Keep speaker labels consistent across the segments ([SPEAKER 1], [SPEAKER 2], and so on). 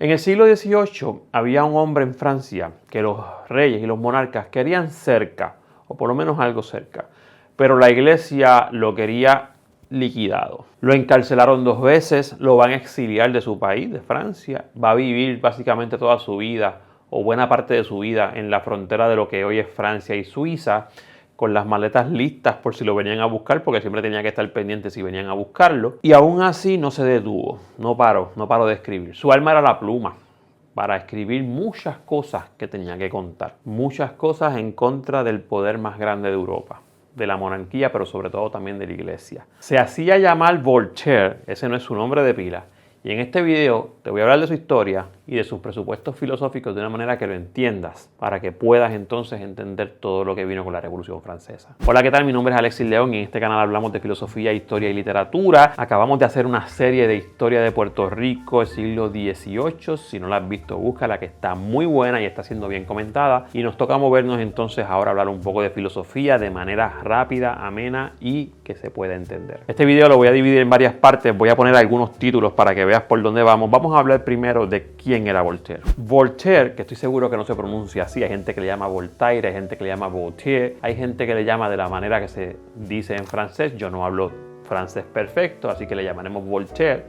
[SPEAKER 1] En el siglo XVIII había un hombre en Francia que los reyes y los monarcas querían cerca, o por lo menos algo cerca, pero la iglesia lo quería liquidado. Lo encarcelaron 2 veces, lo van a exiliar de su país, de Francia, va a vivir básicamente toda su vida o buena parte de su vida en la frontera de lo que hoy es Francia y Suiza, con las maletas listas por si lo venían a buscar, porque siempre tenía que estar pendiente si venían a buscarlo. Y aún así no se detuvo, no paró de escribir. Su alma era la pluma, para escribir muchas cosas que tenía que contar. Muchas cosas en contra del poder más grande de Europa, de la monarquía, pero sobre todo también de la iglesia. Se hacía llamar Voltaire, ese no es su nombre de pila. Y en este video te voy a hablar de su historia y de sus presupuestos filosóficos de una manera que lo entiendas, para que puedas entonces entender todo lo que vino con la Revolución Francesa. Hola, ¿qué tal? Mi nombre es Alexis León y en este canal hablamos de filosofía, historia y literatura. Acabamos de hacer una serie de historia de Puerto Rico del siglo XVIII. Si no la has visto, búscala, que está muy buena y está siendo bien comentada. Y nos toca movernos entonces ahora a hablar un poco de filosofía de manera rápida, amena y que se pueda entender. Este video lo voy a dividir en varias partes. Voy a poner algunos títulos para que veas por dónde vamos. Vamos a hablar primero de quién era Voltaire. Voltaire, que estoy seguro que no se pronuncia así, hay gente que le llama Voltaire, hay gente que le llama Voltaire, hay gente que le llama de la manera que se dice en francés. Yo no hablo francés perfecto, así que le llamaremos Voltaire.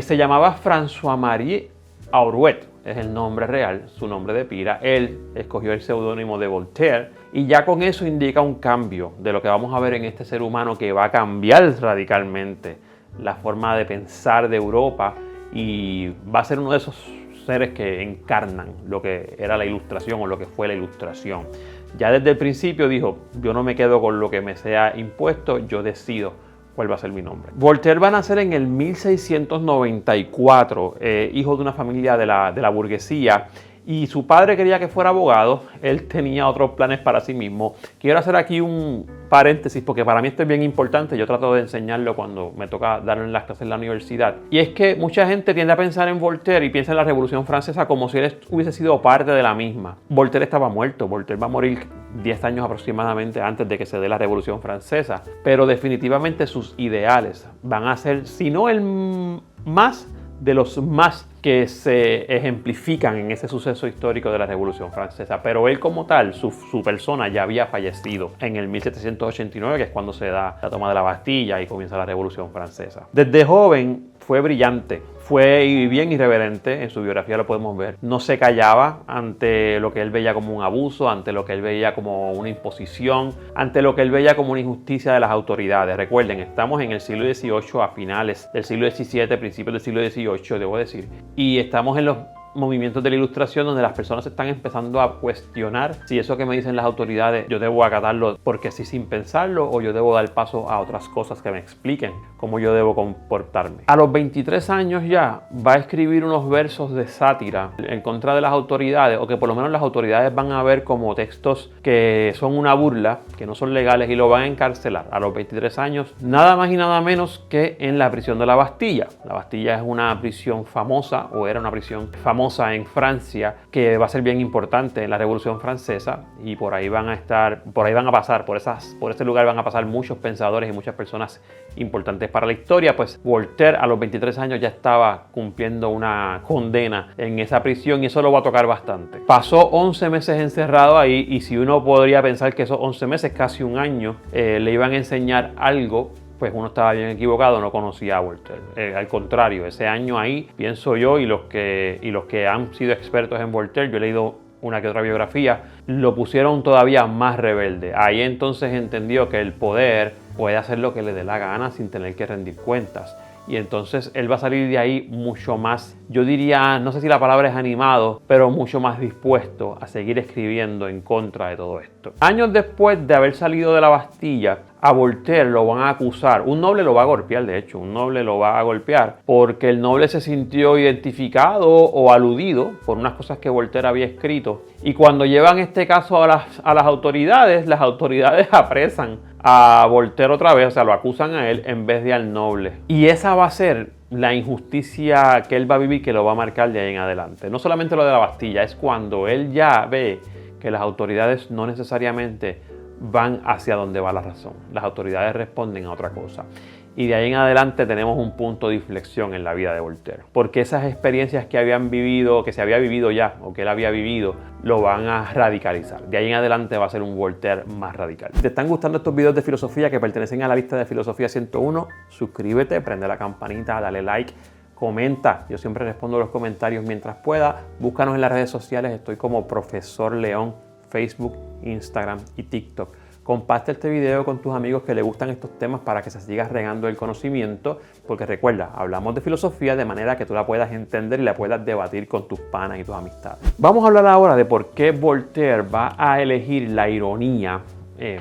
[SPEAKER 1] Se llamaba François-Marie Arouet, es el nombre real, su nombre de pila. Él escogió el seudónimo de Voltaire y ya con eso indica un cambio de lo que vamos a ver en este ser humano, que va a cambiar radicalmente la forma de pensar de Europa y va a ser uno de esos seres que encarnan lo que era la Ilustración o lo que fue la Ilustración. Ya desde el principio dijo: yo no me quedo con lo que me sea impuesto, yo decido cuál va a ser mi nombre. Voltaire va a nacer en el 1694, hijo de una familia de la burguesía, y su padre quería que fuera abogado. Él tenía otros planes para sí mismo. Quiero hacer aquí un paréntesis porque para mí esto es bien importante. Yo trato de enseñarlo cuando me toca darlo en las clases en la universidad. Y es que mucha gente tiende a pensar en Voltaire y piensa en la Revolución Francesa como si él hubiese sido parte de la misma. Voltaire estaba muerto. Voltaire va a morir 10 años aproximadamente antes de que se dé la Revolución Francesa. Pero definitivamente sus ideales van a ser, si no el más, de los más que se ejemplifican en ese suceso histórico de la Revolución Francesa. Pero él como tal, su persona ya había fallecido en el 1789, que es cuando se da la toma de la Bastilla y comienza la Revolución Francesa. Desde joven fue brillante, fue bien irreverente, en su biografía lo podemos ver. No se callaba ante lo que él veía como un abuso, ante lo que él veía como una imposición, ante lo que él veía como una injusticia de las autoridades. Recuerden, estamos en el siglo XVIII, a finales del siglo XVII, principios del siglo XVIII, debo decir, y estamos en los movimientos de la Ilustración, donde las personas están empezando a cuestionar si eso que me dicen las autoridades yo debo acatarlo porque sí, sin pensarlo, o yo debo dar paso a otras cosas que me expliquen cómo yo debo comportarme. A los 23 años ya va a escribir unos versos de sátira en contra de las autoridades, o que por lo menos las autoridades van a ver como textos que son una burla, que no son legales, y lo van a encarcelar a los 23 años, nada más y nada menos que en la prisión de la Bastilla. La Bastilla es una prisión famosa, o era una prisión famosa en Francia, que va a ser bien importante en la Revolución Francesa, y por ahí van a pasar, por ese lugar van a pasar muchos pensadores y muchas personas importantes para la historia. Pues Voltaire a los 23 años ya estaba cumpliendo una condena en esa prisión, y eso lo va a tocar bastante. Pasó 11 meses encerrado ahí, y si uno podría pensar que esos 11 meses, casi un año, le iban a enseñar algo, pues uno estaba bien equivocado, no conocía a Voltaire. Al contrario, ese año ahí, pienso yo, y los que han sido expertos en Voltaire, yo he leído una que otra biografía, lo pusieron todavía más rebelde. Ahí entonces entendió que el poder puede hacer lo que le dé la gana sin tener que rendir cuentas. Y entonces él va a salir de ahí mucho más, yo diría, no sé si la palabra es animado, pero mucho más dispuesto a seguir escribiendo en contra de todo esto. Años después de haber salido de la Bastilla, a Voltaire lo van a acusar. Un noble lo va a golpear, de hecho, un noble lo va a golpear porque el noble se sintió identificado o aludido por unas cosas que Voltaire había escrito. Y cuando llevan este caso a las autoridades apresan a Voltaire otra vez, o sea, lo acusan a él en vez de al noble. Y esa va a ser la injusticia que él va a vivir, que lo va a marcar de ahí en adelante. No solamente lo de la Bastilla, es cuando él ya ve que las autoridades no necesariamente van hacia donde va la razón. Las autoridades responden a otra cosa. y de ahí en adelante tenemos un punto de inflexión en la vida de Voltaire. Porque esas experiencias que habían vivido, que se había vivido ya, o que él había vivido, lo van a radicalizar. De ahí en adelante va a ser un Voltaire más radical. Si te están gustando estos videos de filosofía que pertenecen a la lista de Filosofía 101, suscríbete, prende la campanita, dale like, comenta. Yo siempre respondo los comentarios mientras pueda. Búscanos en las redes sociales, estoy como Profesor León, Facebook, Instagram y TikTok. Comparte este video con tus amigos que les gustan estos temas para que se siga regando el conocimiento, porque recuerda, hablamos de filosofía de manera que tú la puedas entender y la puedas debatir con tus panas y tus amistades. Vamos a hablar ahora de por qué Voltaire va a elegir la ironía,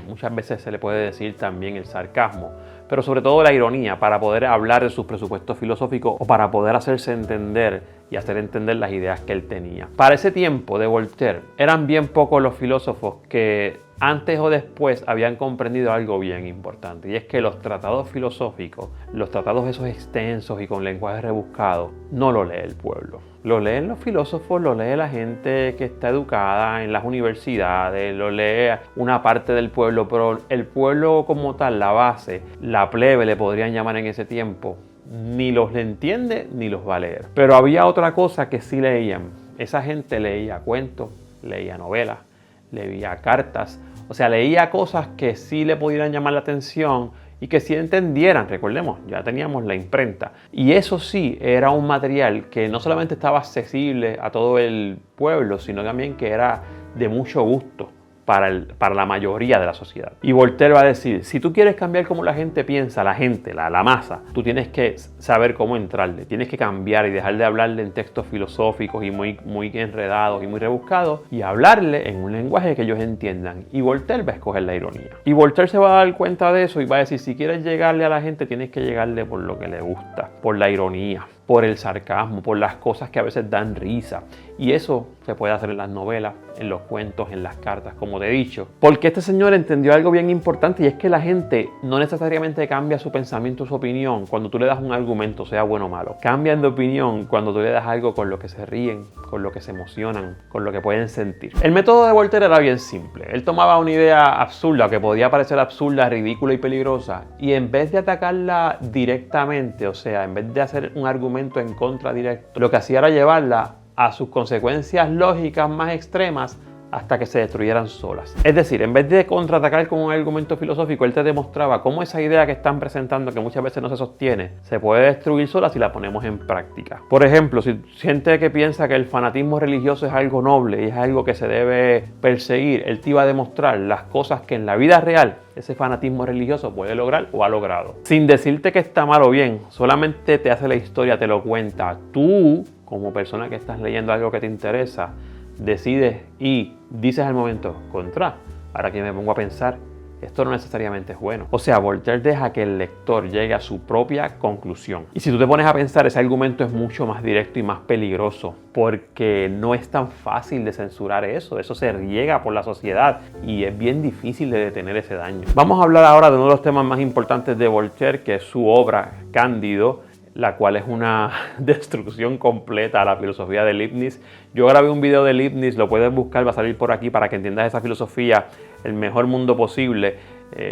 [SPEAKER 1] muchas veces se le puede decir también el sarcasmo, pero sobre todo la ironía para poder hablar de sus presupuestos filosóficos o para poder hacerse entender y hacer entender las ideas que él tenía. Para ese tiempo de Voltaire eran bien pocos los filósofos que antes o después habían comprendido algo bien importante, y es que los tratados filosóficos, los tratados esos extensos y con lenguaje rebuscado, no lo lee el pueblo. Lo leen los filósofos, lo lee la gente que está educada en las universidades, lo lee una parte del pueblo, pero el pueblo como tal, la base, la plebe le podrían llamar en ese tiempo, ni los entiende ni los va a leer. Pero había otra cosa que sí leían. Esa gente leía cuentos, leía novelas, leía cartas, o sea, leía cosas que sí le pudieran llamar la atención y que sí entendieran. Recordemos, ya teníamos la imprenta. Y eso sí, era un material que no solamente estaba accesible a todo el pueblo, sino también que era de mucho gusto para la mayoría de la sociedad. Y Voltaire va a decir, si tú quieres cambiar cómo la gente piensa, la masa, tú tienes que saber cómo entrarle, tienes que cambiar y dejar de hablarle en textos filosóficos y muy enredados y muy rebuscados y hablarle en un lenguaje que ellos entiendan. Y Voltaire va a escoger la ironía. Y Voltaire se va a dar cuenta de eso y va a decir, si quieres llegarle a la gente, tienes que llegarle por lo que le gusta, por la ironía, por el sarcasmo, por las cosas que a veces dan risa. Y eso se puede hacer en las novelas, en los cuentos, en las cartas, como te he dicho. Porque este señor entendió algo bien importante, y es que la gente no necesariamente cambia su pensamiento, su opinión, cuando tú le das un argumento, sea bueno o malo. Cambian de opinión cuando tú le das algo con lo que se ríen, con lo que se emocionan, con lo que pueden sentir. El método de Voltaire era bien simple. Él tomaba una idea absurda, que podía parecer absurda, ridícula y peligrosa, y en vez de atacarla directamente, o sea, en vez de hacer un argumento en contra directo, lo que hacía era llevarla a sus consecuencias lógicas más extremas hasta que se destruyeran solas. Es decir, en vez de contraatacar con un argumento filosófico, él te demostraba cómo esa idea que están presentando, que muchas veces no se sostiene, se puede destruir sola si la ponemos en práctica. Por ejemplo, si gente que piensa que el fanatismo religioso es algo noble y es algo que se debe perseguir, él te iba a demostrar las cosas que en la vida real ese fanatismo religioso puede lograr o ha logrado. Sin decirte que está mal o bien, solamente te hace la historia, te lo cuenta. Tú, como persona que estás leyendo algo que te interesa, decides y dices al momento, ahora que me pongo a pensar, esto no necesariamente es bueno. O sea, Voltaire deja que el lector llegue a su propia conclusión. Y si tú te pones a pensar, ese argumento es mucho más directo y más peligroso, porque no es tan fácil de censurar eso. Eso se riega por la sociedad y es bien difícil de detener ese daño. Vamos a hablar ahora de uno de los temas más importantes de Voltaire, que es su obra Cándido, la cual es una destrucción completa a la filosofía de Leibniz. Yo grabé un video de Leibniz, lo puedes buscar, va a salir por aquí para que entiendas esa filosofía, el mejor mundo posible,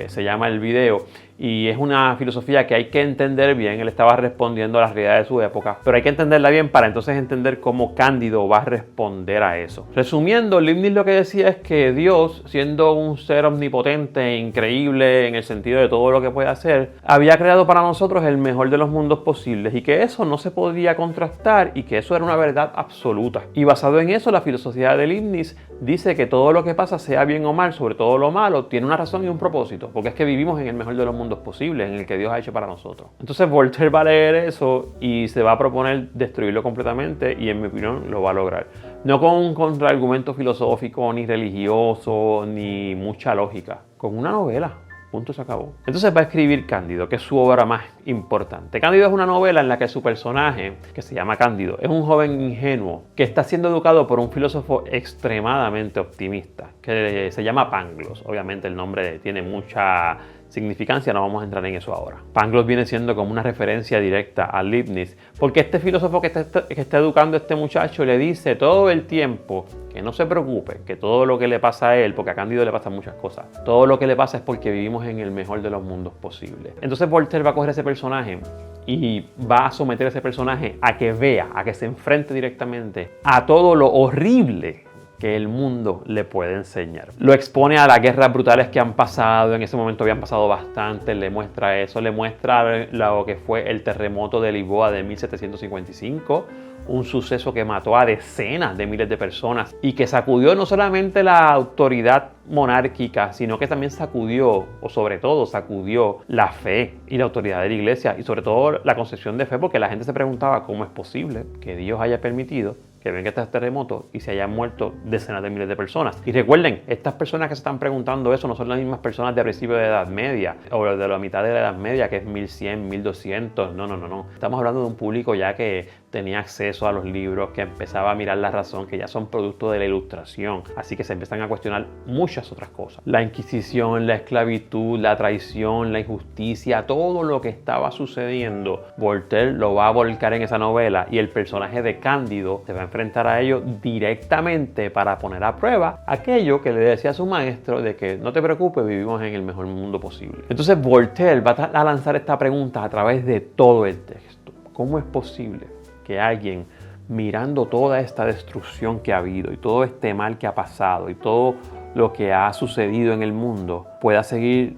[SPEAKER 1] se llama el video. Y es una filosofía que hay que entender bien. Él estaba respondiendo a las realidades de su época, pero hay que entenderla bien para entonces entender cómo Cándido va a responder a eso. Resumiendo, Leibniz lo que decía es que Dios, siendo un ser omnipotente e increíble en el sentido de todo lo que puede hacer, había creado para nosotros el mejor de los mundos posibles y que eso no se podía contrastar y que eso era una verdad absoluta. Y basado en eso, la filosofía de Leibniz dice que todo lo que pasa, sea bien o mal, sobre todo lo malo, tiene una razón y un propósito, porque es que vivimos en el mejor de los mundos posibles, en el que Dios ha hecho para nosotros. Entonces Voltaire va a leer eso y se va a proponer destruirlo completamente, y en mi opinión lo va a lograr. No con un contraargumento filosófico, ni religioso, ni mucha lógica, con una novela. Punto, se acabó. Entonces va a escribir Cándido, que es su obra más importante. Cándido es una novela en la que su personaje, que se llama Cándido, es un joven ingenuo que está siendo educado por un filósofo extremadamente optimista, que se llama Pangloss. Obviamente el nombre tiene mucha significancia, no vamos a entrar en eso ahora. Pangloss viene siendo como una referencia directa a Leibniz, porque este filósofo que está educando a este muchacho le dice todo el tiempo que no se preocupe, que todo lo que le pasa a él, porque a Cándido le pasan muchas cosas, todo lo que le pasa es porque vivimos en el mejor de los mundos posible. Entonces Voltaire va a coger ese personaje y va a someter a ese personaje a que vea, a que se enfrente directamente a todo lo horrible que el mundo le puede enseñar. Lo expone a las guerras brutales que han pasado, en ese momento habían pasado bastante, le muestra eso, le muestra lo que fue el terremoto de Lisboa de 1755, un suceso que mató a decenas de miles de personas y que sacudió no solamente la autoridad monárquica, sino que también sacudió, o sobre todo sacudió, la fe y la autoridad de la iglesia y sobre todo la concepción de fe, porque la gente se preguntaba cómo es posible que Dios haya permitido que venga este terremoto y se hayan muerto decenas de miles de personas. Y recuerden, estas personas que se están preguntando eso no son las mismas personas de principio de la Edad Media o de la mitad de la Edad Media, que es 1100, 1200. No. Estamos hablando de un público ya que tenía acceso a los libros, que empezaba a mirar la razón, que ya son producto de la Ilustración. Así que se empiezan a cuestionar muchas otras cosas. La Inquisición, la esclavitud, la traición, la injusticia, todo lo que estaba sucediendo, Voltaire lo va a volcar en esa novela y el personaje de Cándido se va a enfrentar a ello directamente para poner a prueba aquello que le decía a su maestro de que no te preocupes, vivimos en el mejor mundo posible. Entonces Voltaire va a lanzar esta pregunta a través de todo el texto. ¿Cómo es posible que alguien, mirando toda esta destrucción que ha habido y todo este mal que ha pasado y todo lo que ha sucedido en el mundo, pueda seguir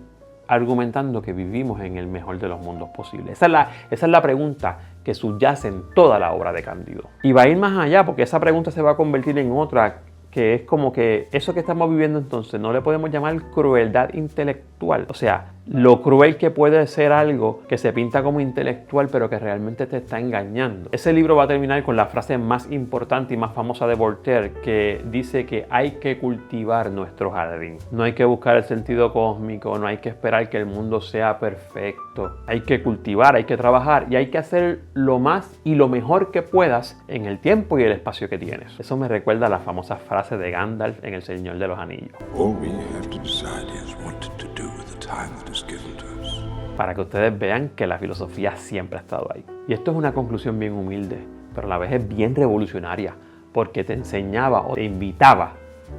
[SPEAKER 1] argumentando que vivimos en el mejor de los mundos posibles? Esa es la pregunta que subyace en toda la obra de Cándido. Y va a ir más allá, porque esa pregunta se va a convertir en otra, que es como que eso que estamos viviendo entonces no le podemos llamar crueldad intelectual. O sea, lo cruel que puede ser algo que se pinta como intelectual pero que realmente te está engañando. Ese libro va a terminar con la frase más importante y más famosa de Voltaire, que dice que hay que cultivar nuestro jardín. No hay que buscar el sentido cósmico, no hay que esperar que el mundo sea perfecto. Hay que cultivar, hay que trabajar y hay que hacer lo más y lo mejor que puedas en el tiempo y el espacio que tienes. Eso me recuerda a la famosa frase de Gandalf en El Señor de los Anillos.
[SPEAKER 2] All we have to decide is what to do with the time that is given to us.
[SPEAKER 1] Para que ustedes vean que la filosofía siempre ha estado ahí. Y esto es una conclusión bien humilde, pero a la vez es bien revolucionaria, porque te enseñaba o te invitaba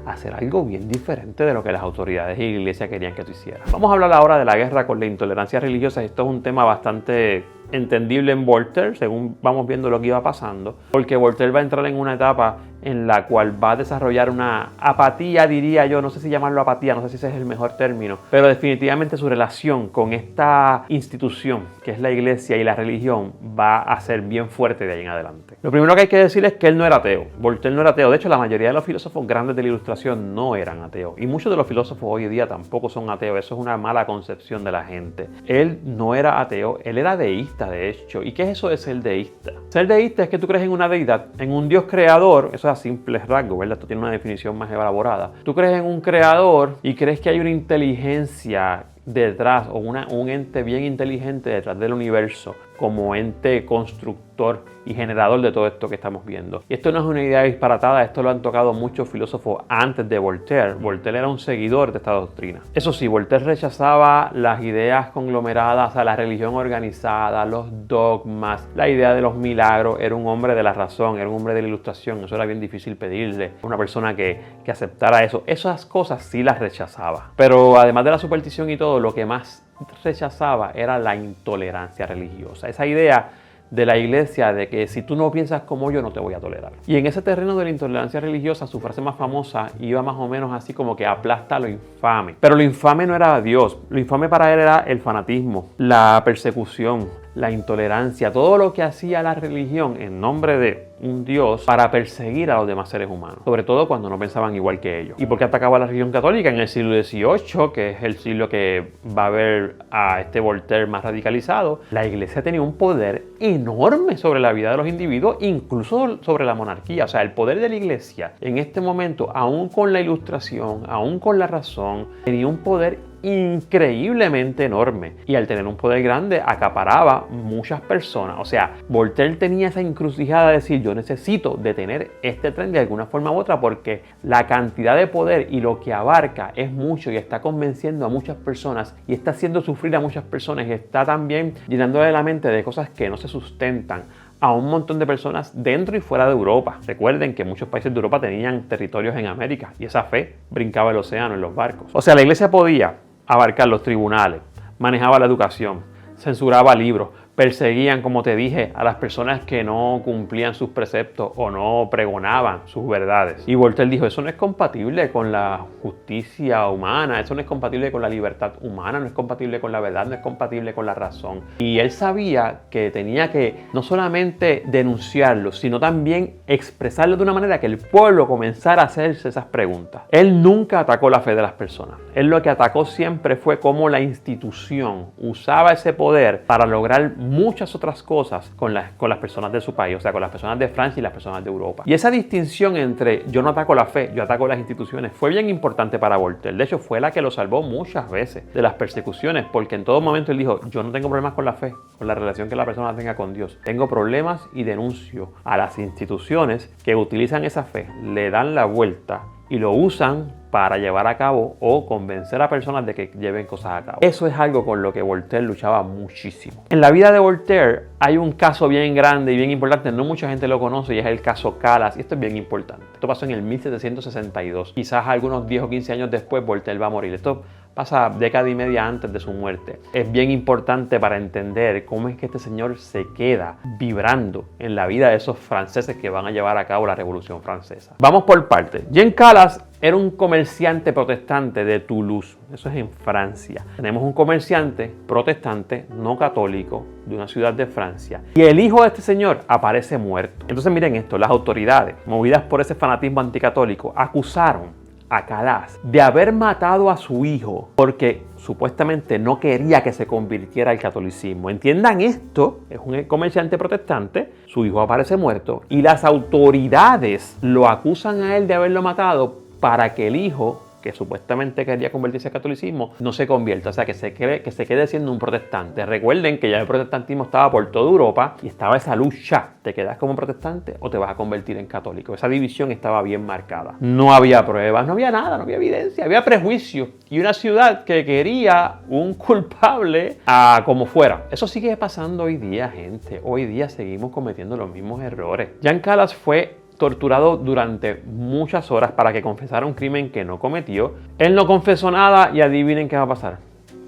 [SPEAKER 1] a hacer algo bien diferente de lo que las autoridades y la iglesia querían que tú hicieras. Vamos a hablar ahora de la guerra con la intolerancia religiosa. Esto es un tema bastante entendible en Voltaire, según vamos viendo lo que iba pasando, porque Voltaire va a entrar en una etapa en la cual va a desarrollar una apatía, diría yo, no sé si llamarlo apatía, no sé si ese es el mejor término, pero definitivamente su relación con esta institución que es la iglesia y la religión va a ser bien fuerte de ahí en adelante. Lo primero que hay que decir es que él no era ateo. Voltaire no era ateo. De hecho, la mayoría de los filósofos grandes de la Ilustración no eran ateos, y muchos de los filósofos hoy en día tampoco son ateos. Eso es una mala concepción de la gente. Él no era ateo, él era deísta, de hecho. ¿Y qué es eso de ser deísta? Ser deísta es que tú crees en una deidad, en un Dios creador. Eso es a simples rasgos, ¿verdad? Esto tiene una definición más elaborada. Tú crees en un creador y crees que hay una inteligencia detrás, o un ente bien inteligente detrás del universo, como ente constructor y generador de todo esto que estamos viendo. Y esto no es una idea disparatada, esto lo han tocado muchos filósofos antes de Voltaire. Voltaire era un seguidor de esta doctrina. Eso sí, Voltaire rechazaba las ideas conglomeradas, a la religión organizada, los dogmas, la idea de los milagros. Era un hombre de la razón, era un hombre de la Ilustración. Eso era bien difícil pedirle a una persona que aceptara eso. Esas cosas sí las rechazaba. Pero además de la superstición y todo, lo que más rechazaba era la intolerancia religiosa. Esa idea de la iglesia de que si tú no piensas como yo, no te voy a tolerar. Y en ese terreno de la intolerancia religiosa, su frase más famosa iba más o menos así como que aplasta lo infame. Pero lo infame no era Dios. Lo infame para él era el fanatismo, la persecución, la intolerancia, todo lo que hacía la religión en nombre de un Dios para perseguir a los demás seres humanos, sobre todo cuando no pensaban igual que ellos. ¿Y por qué atacaba a la religión católica en el siglo XVIII, que es el siglo que va a ver a este Voltaire más radicalizado? La iglesia tenía un poder enorme sobre la vida de los individuos, incluso sobre la monarquía. O sea, el poder de la iglesia en este momento, aún con la Ilustración, aún con la razón, tenía un poder increíblemente enorme, y al tener un poder grande acaparaba muchas personas. O sea, Voltaire tenía esa encrucijada de decir: yo necesito detener este tren de alguna forma u otra, porque la cantidad de poder y lo que abarca es mucho y está convenciendo a muchas personas y está haciendo sufrir a muchas personas y está también llenándole la mente de cosas que no se sustentan, a un montón de personas dentro y fuera de Europa. Recuerden que muchos países de Europa tenían territorios en América y esa fe brincaba el océano en los barcos. O sea, la iglesia podía abarcar los tribunales, manejaba la educación, censuraba libros, perseguían, como te dije, a las personas que no cumplían sus preceptos o no pregonaban sus verdades. Y Voltaire dijo, eso no es compatible con la justicia humana, eso no es compatible con la libertad humana, no es compatible con la verdad, no es compatible con la razón. Y él sabía que tenía que no solamente denunciarlo, sino también expresarlo de una manera que el pueblo comenzara a hacerse esas preguntas. Él nunca atacó la fe de las personas. Él lo que atacó siempre fue cómo la institución usaba ese poder para lograr muchas otras cosas con las personas de su país, o sea, con las personas de Francia y las personas de Europa. Y esa distinción entre yo no ataco la fe, yo ataco las instituciones, fue bien importante para Voltaire. De hecho, fue la que lo salvó muchas veces de las persecuciones, porque en todo momento él dijo, yo no tengo problemas con la fe, con la relación que la persona tenga con Dios. Tengo problemas y denuncio a las instituciones que utilizan esa fe, le dan la vuelta y lo usan para llevar a cabo o convencer a personas de que lleven cosas a cabo. Eso es algo con lo que Voltaire luchaba muchísimo. En la vida de Voltaire hay un caso bien grande y bien importante, no mucha gente lo conoce, y es el caso Calas, y esto es bien importante. Esto pasó en el 1762. Quizás algunos 10 o 15 años después Voltaire va a morir. Esto pasa década y media antes de su muerte. Es bien importante para entender cómo es que este señor se queda vibrando en la vida de esos franceses que van a llevar a cabo la Revolución Francesa. Vamos por partes. Jean Calas era un comerciante protestante de Toulouse. Eso es en Francia. Tenemos un comerciante protestante no católico de una ciudad de Francia. Y el hijo de este señor aparece muerto. Entonces miren esto, las autoridades, movidas por ese fanatismo anticatólico, acusaron a Calas de haber matado a su hijo porque supuestamente no quería que se convirtiera al catolicismo. Entiendan esto, es un comerciante protestante, su hijo aparece muerto y las autoridades lo acusan a él de haberlo matado para que el hijo, que supuestamente quería convertirse al catolicismo, no se convierta, o sea, que se quede siendo un protestante. Recuerden que ya el protestantismo estaba por toda Europa y estaba esa lucha, ¿te quedas como protestante o te vas a convertir en católico? Esa división estaba bien marcada. No había pruebas, no había nada, no había evidencia, había prejuicio y una ciudad que quería un culpable a como fuera. Eso sigue pasando hoy día, gente. Hoy día seguimos cometiendo los mismos errores. Jean Calas fue torturado durante muchas horas para que confesara un crimen que no cometió. Él no confesó nada y adivinen qué va a pasar.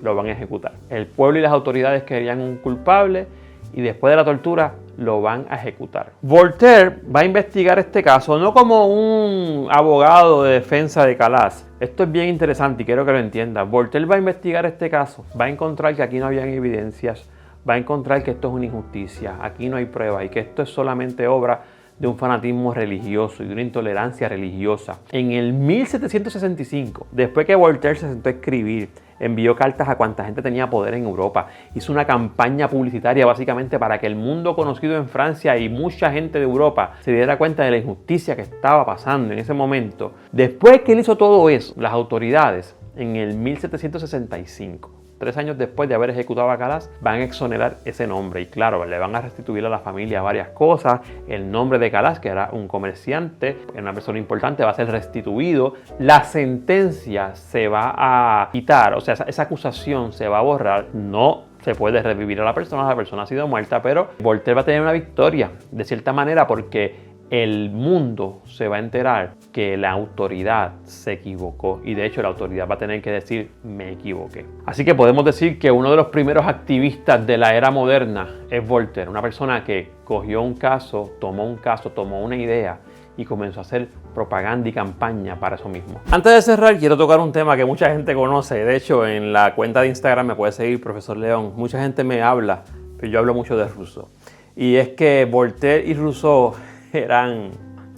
[SPEAKER 1] Lo van a ejecutar. El pueblo y las autoridades querían un culpable y después de la tortura lo van a ejecutar. Voltaire va a investigar este caso no como un abogado de defensa de Calas. Esto es bien interesante y quiero que lo entiendan. Voltaire va a investigar este caso. Va a encontrar que aquí no habían evidencias. Va a encontrar que esto es una injusticia. Aquí no hay pruebas y que esto es solamente obra de un fanatismo religioso y de una intolerancia religiosa. En el 1765, después que Voltaire se sentó a escribir, envió cartas a cuanta gente tenía poder en Europa, hizo una campaña publicitaria básicamente para que el mundo conocido en Francia y mucha gente de Europa se diera cuenta de la injusticia que estaba pasando en ese momento. Después que él hizo todo eso, las autoridades en el 1765, 3 años después de haber ejecutado a Calas, van a exonerar ese nombre y claro, le van a restituir a la familia varias cosas. El nombre de Calas, que era un comerciante, era una persona importante, va a ser restituido. La sentencia se va a quitar, o sea, esa acusación se va a borrar. No se puede revivir a la persona ha sido muerta, pero Voltaire va a tener una victoria, de cierta manera, porque el mundo se va a enterar que la autoridad se equivocó y de hecho la autoridad va a tener que decir me equivoqué. Así que podemos decir que uno de los primeros activistas de la era moderna es Voltaire, una persona que cogió un caso, tomó una idea y comenzó a hacer propaganda y campaña para eso mismo. Antes de cerrar, quiero tocar un tema que mucha gente conoce. De hecho, en la cuenta de Instagram me puede seguir, Profesor León. Mucha gente me habla, pero yo hablo mucho de Rousseau. Y es que Voltaire y Rousseau eran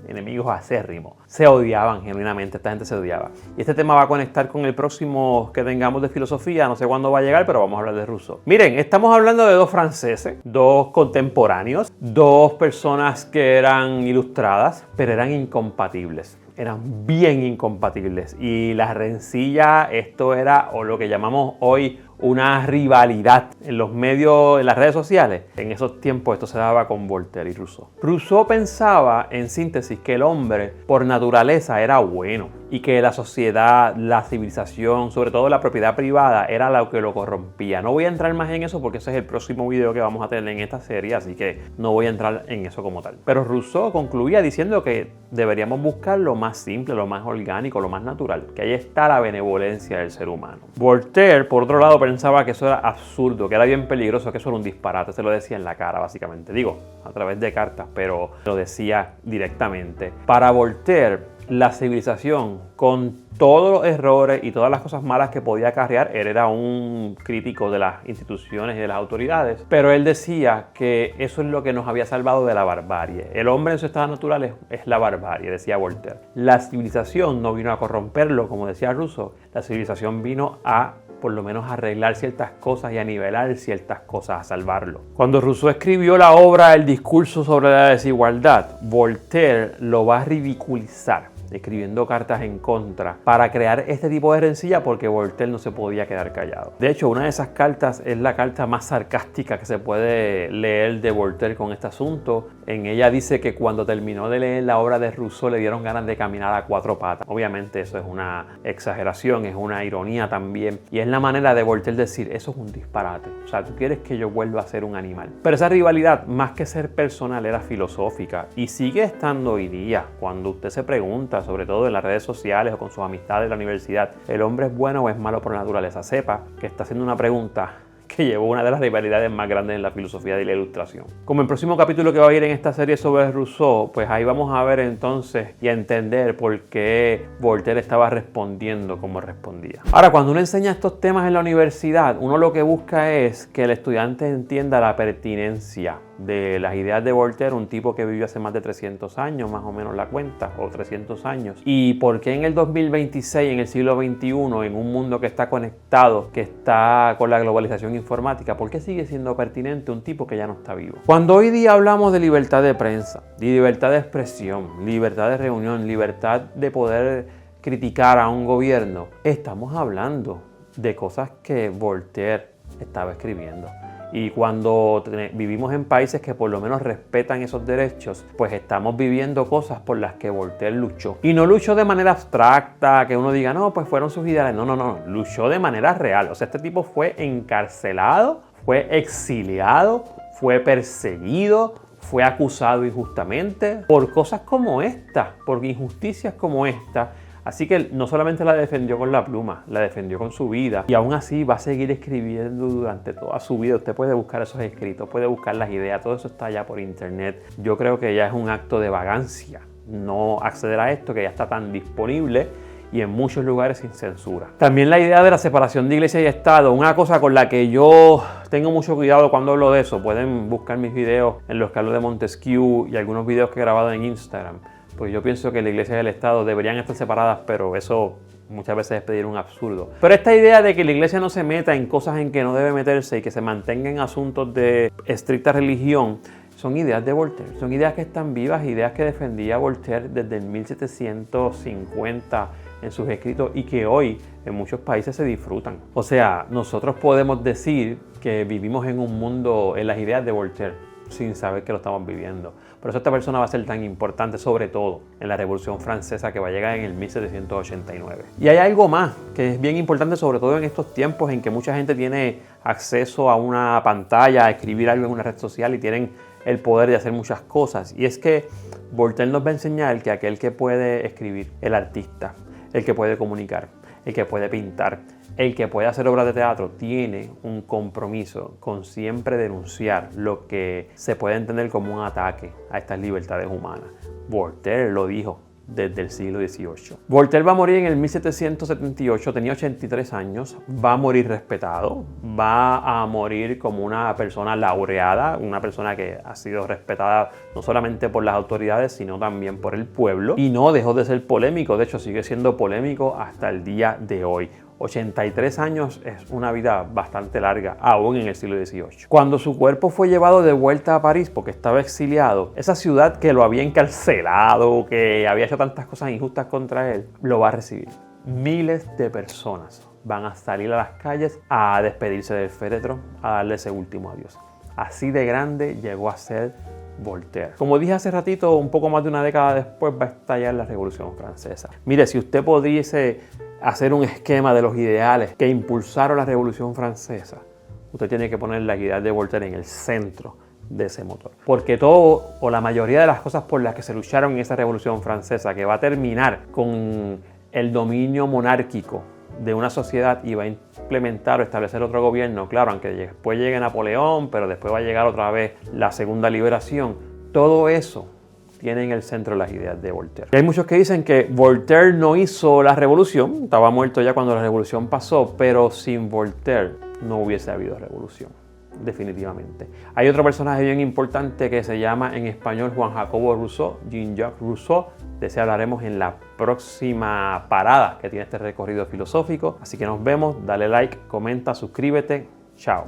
[SPEAKER 1] enemigos acérrimos. Se odiaban genuinamente, esta gente se odiaba. Y este tema va a conectar con el próximo que tengamos de filosofía, no sé cuándo va a llegar, pero vamos a hablar de Rousseau. Miren, estamos hablando de dos franceses, dos contemporáneos, dos personas que eran ilustradas, pero eran incompatibles. Eran bien incompatibles. Y la rencilla, esto era, o lo que llamamos hoy, una rivalidad en los medios, en las redes sociales. En esos tiempos esto se daba con Voltaire y Rousseau. Rousseau pensaba, en síntesis, que el hombre por naturaleza era bueno. y que la sociedad, la civilización, sobre todo la propiedad privada, era lo que lo corrompía. No voy a entrar más en eso porque ese es el próximo video que vamos a tener en esta serie, así que no voy a entrar en eso como tal. Pero Rousseau concluía diciendo que deberíamos buscar lo más simple, lo más orgánico, lo más natural, que ahí está la benevolencia del ser humano. Voltaire, por otro lado, pensaba que eso era absurdo, que era bien peligroso, que eso era un disparate, se lo decía en la cara básicamente, digo, a través de cartas, pero lo decía directamente. Para Voltaire, la civilización, con todos los errores y todas las cosas malas que podía acarrear, él era un crítico de las instituciones y de las autoridades, pero él decía que eso es lo que nos había salvado de la barbarie. El hombre en su estado natural es la barbarie, decía Voltaire. La civilización no vino a corromperlo, como decía Rousseau, la civilización vino a por lo menos arreglar ciertas cosas y a nivelar ciertas cosas, a salvarlo. Cuando Rousseau escribió la obra El discurso sobre la desigualdad, Voltaire lo va a ridiculizar, escribiendo cartas en contra para crear este tipo de rencilla porque Voltaire no se podía quedar callado. De hecho, una de esas cartas es la carta más sarcástica que se puede leer de Voltaire con este asunto. En ella dice que cuando terminó de leer la obra de Rousseau le dieron ganas de caminar a cuatro patas. Obviamente eso es una exageración, es una ironía también, y es la manera de Voltaire decir, eso es un disparate. O sea, tú quieres que yo vuelva a ser un animal. Pero esa rivalidad, más que ser personal, era filosófica y sigue estando hoy día. Cuando usted se pregunta, sobre todo en las redes sociales o con sus amistades de la universidad, ¿el hombre es bueno o es malo por naturaleza? Sepa que está haciendo una pregunta que llevó una de las rivalidades más grandes en la filosofía de la ilustración. Como el próximo capítulo que va a ir en esta serie sobre Rousseau, pues ahí vamos a ver entonces y a entender por qué Voltaire estaba respondiendo como respondía. Ahora, cuando uno enseña estos temas en la universidad, uno lo que busca es que el estudiante entienda la pertinencia de las ideas de Voltaire, un tipo que vivió hace más de 300 años, más o menos la cuenta, o 300 años. Y por qué en el 2026, en el siglo XXI, en un mundo que está conectado, que está con la globalización informática, ¿por qué sigue siendo pertinente un tipo que ya no está vivo? Cuando hoy día hablamos de libertad de prensa, de libertad de expresión, libertad de reunión, libertad de poder criticar a un gobierno, estamos hablando de cosas que Voltaire estaba escribiendo. Y cuando vivimos en países que por lo menos respetan esos derechos, pues estamos viviendo cosas por las que Voltaire luchó. Y no luchó de manera abstracta, que uno diga, no, pues fueron sus ideales. No, luchó de manera real. O sea, este tipo fue encarcelado, fue exiliado, fue perseguido, fue acusado injustamente por cosas como esta, por injusticias como esta. Así que no solamente la defendió con la pluma, la defendió con su vida y aún así va a seguir escribiendo durante toda su vida. Usted puede buscar esos escritos, puede buscar las ideas, todo eso está allá por internet. Yo creo que ya es un acto de vagancia no acceder a esto que ya está tan disponible y en muchos lugares sin censura. También la idea de la separación de iglesia y Estado, una cosa con la que yo tengo mucho cuidado cuando hablo de eso. Pueden buscar mis videos en los que hablo de Montesquieu y algunos videos que he grabado en Instagram. Pues yo pienso que la iglesia y el Estado deberían estar separadas, pero eso muchas veces es pedir un absurdo. Pero esta idea de que la iglesia no se meta en cosas en que no debe meterse y que se mantenga en asuntos de estricta religión, son ideas de Voltaire. Son ideas que están vivas, ideas que defendía Voltaire desde el 1750 en sus escritos y que hoy en muchos países se disfrutan. O sea, nosotros podemos decir que vivimos en un mundo en las ideas de Voltaire sin saber que lo estamos viviendo. Por eso esta persona va a ser tan importante, sobre todo en la Revolución Francesa que va a llegar en el 1789. Y hay algo más que es bien importante, sobre todo en estos tiempos en que mucha gente tiene acceso a una pantalla, a escribir algo en una red social y tienen el poder de hacer muchas cosas. Y es que Voltaire nos va a enseñar que aquel que puede escribir, el artista, el que puede comunicar, el que puede pintar, el que puede hacer obras de teatro, tiene un compromiso con siempre denunciar lo que se puede entender como un ataque a estas libertades humanas. Voltaire lo dijo desde el siglo XVIII. Voltaire va a morir en el 1778, tenía 83 años, va a morir respetado, va a morir como una persona laureada, una persona que ha sido respetada no solamente por las autoridades, sino también por el pueblo, y no dejó de ser polémico, de hecho sigue siendo polémico hasta el día de hoy. 83 años es una vida bastante larga, aún en el siglo XVIII. Cuando su cuerpo fue llevado de vuelta a París porque estaba exiliado, esa ciudad que lo había encarcelado, que había hecho tantas cosas injustas contra él, lo va a recibir. Miles de personas van a salir a las calles a despedirse del féretro, a darle ese último adiós. Así de grande llegó a ser Voltaire. Como dije hace ratito, un poco más de una década después va a estallar la Revolución Francesa. Mire, si usted pudiese hacer un esquema de los ideales que impulsaron la Revolución Francesa, usted tiene que poner la idea de Voltaire en el centro de ese motor. Porque todo o la mayoría de las cosas por las que se lucharon en esa Revolución Francesa, que va a terminar con el dominio monárquico de una sociedad y va a implementar o establecer otro gobierno, claro, aunque después llegue Napoleón, pero después va a llegar otra vez la Segunda Liberación, todo eso tiene en el centro las ideas de Voltaire. Y hay muchos que dicen que Voltaire no hizo la revolución, estaba muerto ya cuando la revolución pasó, pero sin Voltaire no hubiese habido revolución, definitivamente. Hay otro personaje bien importante que se llama en español Juan Jacobo Rousseau, Jean-Jacques Rousseau. De ese hablaremos en la próxima parada que tiene este recorrido filosófico. Así que nos vemos, dale like, comenta, suscríbete. Chao.